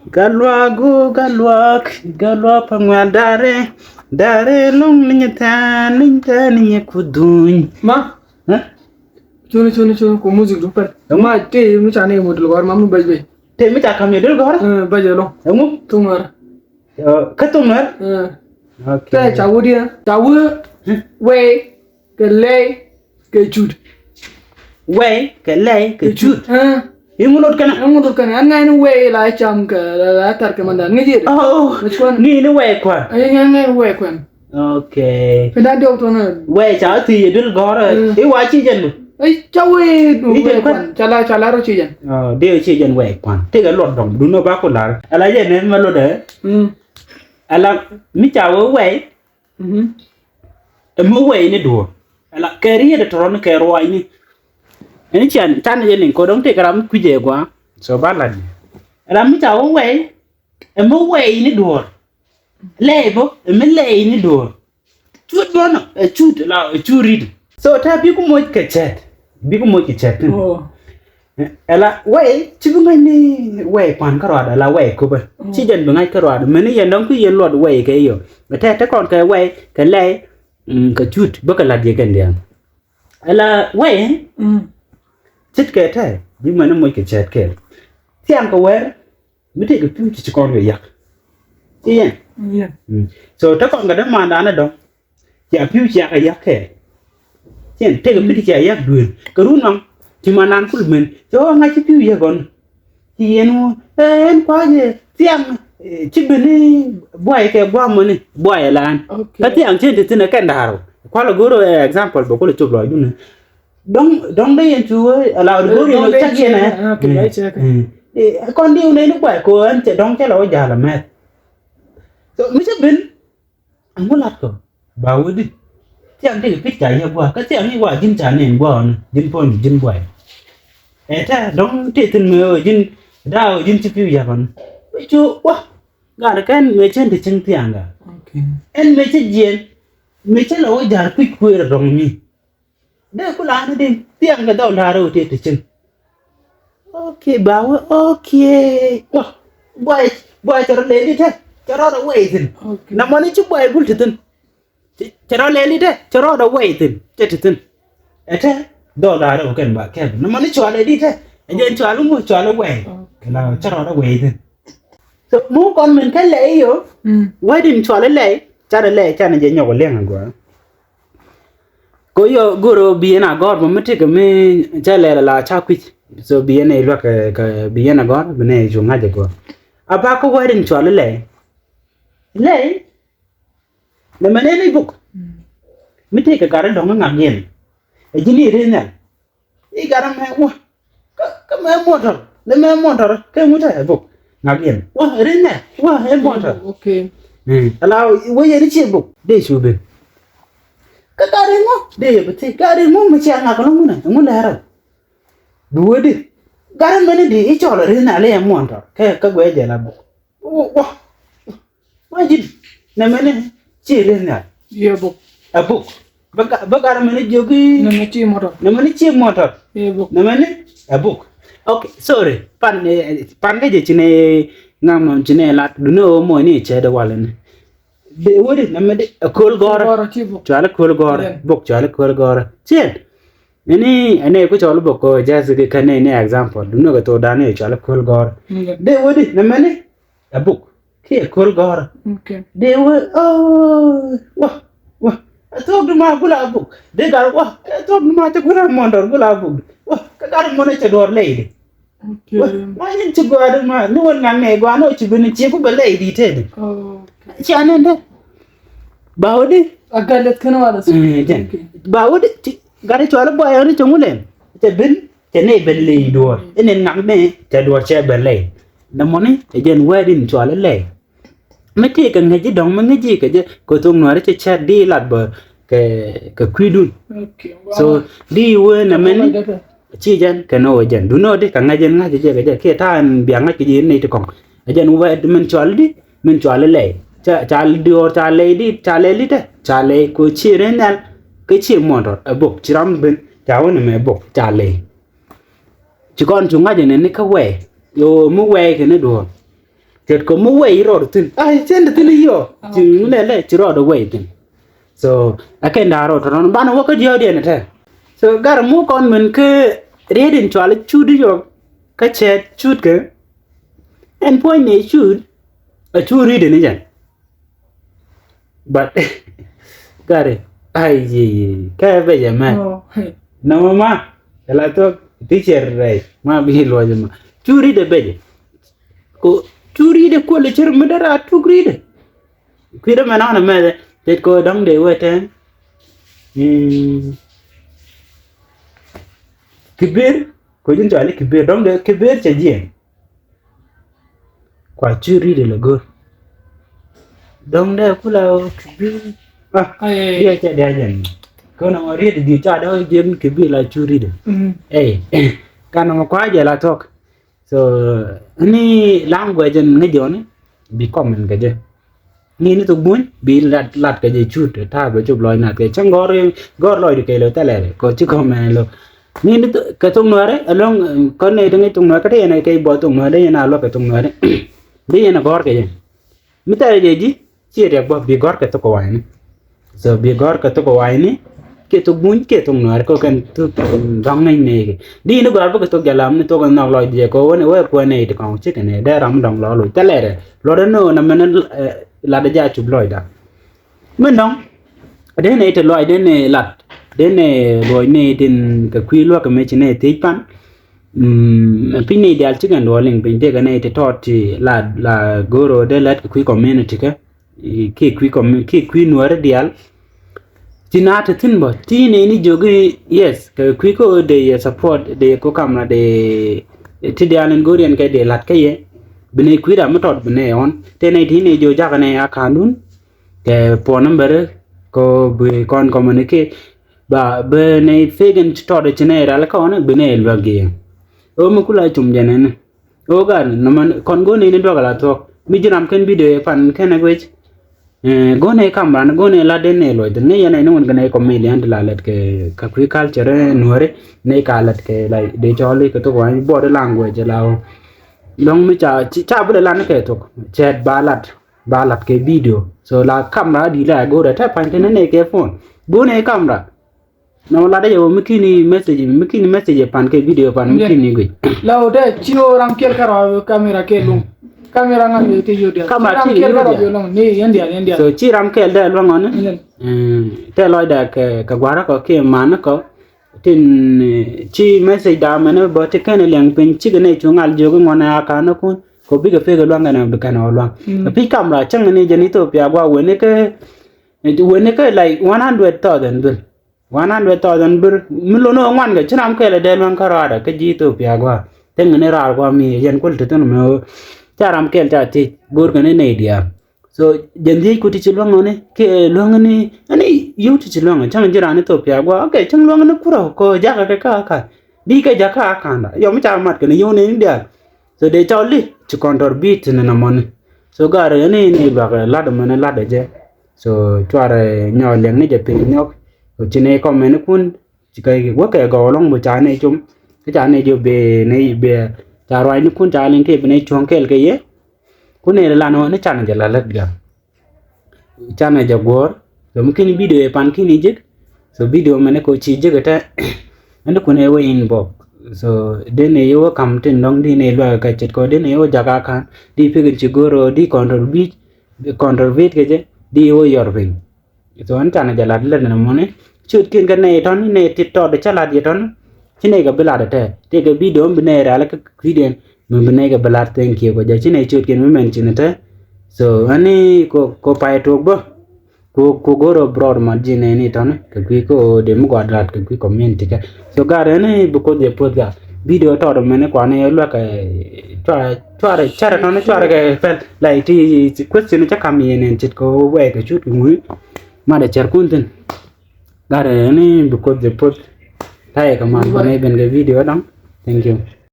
galwa pangwa dare long ninya kuduny ma ha chuni ko music duper ma te mu chane modul gor ma mu bajbe te mi ta kam yedul gor bajelo mu tumar ka tumar okay chawu we ke le ke chud we ke le ke chud imulot kana angai no we la cham ka la tar ka manda ngi oh ni we kwa ngai we kwan okay peda do to na we cha ti yedul gor e wa chi jen ai chawe no we kwan chala ro chi jen de chi jen we kwan te ga lot dom du no ba ko la ala jen ne ma lo de ala mi cha we mu we ni do ala keri de toron ke ro ai ni ini chan tan je nin ko dong te karam ku je kwa so ba la ni ala mi cha we mu we ni do le bo mi le ni do tu do no chu la chu rid so ta bi ku mo ke chat ala we chi bu ni we kwan ka ro ala we ko ba chi jen bu ngai ka ro me ni yen dong ku yen lot we ke yo ta kon ke we ke le ka chut ba ka la je ken dia ala we chit ke ta bi ma mo ke chat ke tiang ko wer mi te ke pu chi kon ge yak chi yen so ta kon ga da ma da na dong ya pu chi ya yak ke chen te ke pu chi ya yak duin ka ru nang chi ma nan kul men so nga chi pu ya gon chi yen en kwa je tiang chi bi ni boy ke gwa mo ni boy lan ka tiang chen te na kan da ro kwa la goro example bo ko le chop lo ju ne dong đây anh chú ơi là được gửi nó chắc gì này con điêu này nó quậy cô anh sẽ đóng cái lỗ già là mệt rồi mới chấp biến anh muốn lát cơ bảo đi chẳng thì biết chạy nhiều quá cái chẳng như quả dinh trả nền quá dinh phone dinh quậy ta đóng thì từng người ở dinh đào dinh chụp view còn chú quá gà được cái người trên thì chân tiền cả anh mấy chết gì mấy chết lỗ già quyết quê là rồng nhỉ đây có lá đi tiếng cái đầu là rồi thì chừng ok bảo ok boy cho nó lên đi thế cho nó đâu vậy thì nằm ở đây chụp boy bul thì cho nó lên đi thế cho nó đâu vậy thì chết thế đầu là đâu cần bà kẹp nằm ở đây cho lên đi thế anh cho lúc mua cho nó vậy là cho nó đâu vậy thì rồi muốn con mình cái lễ yếu quay đi cho lấy lễ cha này dễ nhỏ liền hả quá có yo guru biena god mà mất cái me chale la cha quit so biena lo cái biena god bene jo ngaje ko aba ko warin cho le mane ni buk mi te ka garan dong ngam yen e jini re na I garan me wa ka me motor ke mu ta buk ngam yen wa re na wa e motor okay ala wo ye ri che buk de shu be ka gari mo de bete gari mo ma ci anga ko mu la ra duwe de gari mene de I cholo re na le mo onto ka gwe je la bo wa ma ji na mene ci re na ye bo abu ba gari mene jogi na mene ci motor ye bo na mene abu okay sorry pan ga je cine ngam cine lat du no mo ni che de wala ne de wodi na me de kol gor chala kol gor bok chala kol gor chen ini ane ko chalo bok ko jas ke kane ne example duno ga to dane chala kol gor de wodi na me ne abuk ke kol gor okay de wo wa to du ma gula abuk de gar wa to du ma ta gula mondor gula abuk wa ka gar mo ne che dor leide okay ma yin ci gwa ma no ngam ne gwa no ci bin ci ku ba leidi te de chane de bawde agalet kana wala bawde gari chola boy ani chungulen te bin te ne belle do enen ngam ne te do che belle na moni e jen wedin chola le meti kan ngaji dong ma ngaji ke je ko tung no re che cha di lat ba ke kuidun okay so di we na men chi jen kana o jen du no de kan ngajen ngaji je ke tan biang ngaji ji ne te kong e jen wed men chola di men chola le chale dior chale lite chale ko chirenal ke chi motor abok chiram ben tawon me bok chale chikon chunga jene ne ka we yo mu we ke ne do tet ko mu we ro tin ai chen tin yo chi le chi ro do we tin so aken da ro to ban wo ko dio de ne so gar mu kon men ke redin chwal chu di yo ka chet chut ke en point ne chut a chu read ne jan but gare ai ye ka be ya ma no ma la to teacher rai ma bi lo jama chu read be ko chu read ko le cher medara tu read kwira mana na me det ko dang de weten kibir ko jin jali kibir dang de kibir che jien kwa chu read le go dong de kula kibir dia che dia jen ko na mo read di cha da jem kibir la chu read kana mo kwa je la tok so ni language ne jone bi comment ga je ni to bun bi lat ga je chut ta ba chụp loy na ke chang gor loy de ke lo ta le ko chi comment lo ni ka tung no re along con này dang tung no ka te na ke bo tung no de na lo ka tung no re bi na gor ke je mi ta je ji chi re bo bi gor ka to ko wa ni so bi gor ka to ko wa ni ke to bun ke tung no ko kan tu dang nai ne di no gor ba ka to galam ni to kan na loy je ko ne wa ko ne de ko chi ke ne da ram dong lo lo ta le re lo de no na men la de ja chụp loy da men dong de ne te loy de ne lat de ne loy ne tin ka kwi lo ka me chi ne te pan pin ne dal chi kan lo ling pin de ka ne te tot la goro de lat kwi community ka ki kwi no re dial tinata tin bo ti ne ni jogi yes ka kwi ko de support de ko kamna de ti dial en gorian ka de lat ka ye bine kwi da matot bine on te ne ti ne jo ja ka ne akanun ke phone number ko be kon communicate ba be ne fegen to de chine ra la ko ne bine lo ge o mu kula chum jene ne o ga no man kon go ne ne do ga to mi jinam ken video pan ken agwech go ne kamran go ne la de ne lo de ne yana ne won ga ne comedian la let ke ka kwi culture nuore ne ka let ke like de jolly ko to wa body language la long mi cha bu de la ne ke to chat balat ke video so la camera di la go da ta pan ne ke phone go ne camera no la da yo mikini message pan ke video pan mikini gui la o de chino ram kel karo camera ke lung camera ngam te yo dia camera ram kel karo yo long ni yandia so chi ram kel de lo ngon te lo da ka gwara ko ke man ko tin chi message da mane bo te ken leng pin chi ne chungal jogo ngona aka no kun ko bi ga fe ga lo ngana bi kana lo pi camera chang ne jeni to pya gwa wene ke like 100,000 bir milo no ngwan ga chinam ke le de man karada ke ji to pya gwa teng ne ra gwa mi yen kul te no me charam kel ta ti gur ga ne dia so jendi ku ti chilo ngone ke lo ngani ani yu ti chilo ngani chang jira ne to pya gwa ke chang lo ngani kuro ko ja ga ka di ka ja ka da yo mi cha mat ke ne yo ne dia so de choli to contribute ne na mon so ga re ne ba ga la de man la de je so tware nyo leng ne je pi nyok chine comment kun chikai wo ke go long bo cha ne chum cái cha ne jo be cha roi ni kun cha len ke be ne chong kel ke ye kun ne la no ne cha ne la lat ga cha ne ja gor so mkin video pan kini jik so video mane ko chi jik ta ande kun e we in bo so de ne yo kam tin long di ne lo ka chet ko de ne yo jaga kan di pe chi goro di contribute ke je di yo yor vin so an cha ne ja la le mo ne chut kin ga ne ton ne ti to de cha la di ton chine ga bela de te ga video bine ra la ka video mun bine ga bela thank you ko ja chine chut kin men chine te so ani ko pai to bo ko goro broad margin ni ton ka kwi ko de mu ga drat ka kwi community ka so ga ne bu ko de pod ga video to do mene kwa ne lo ka chara ton chara ga fel like ti question cha kam yen chit ko we ka chut ngui ma da char kun tin ga ne bu ko de pod Thay ka man ko ne ben ga video dong. Thank you.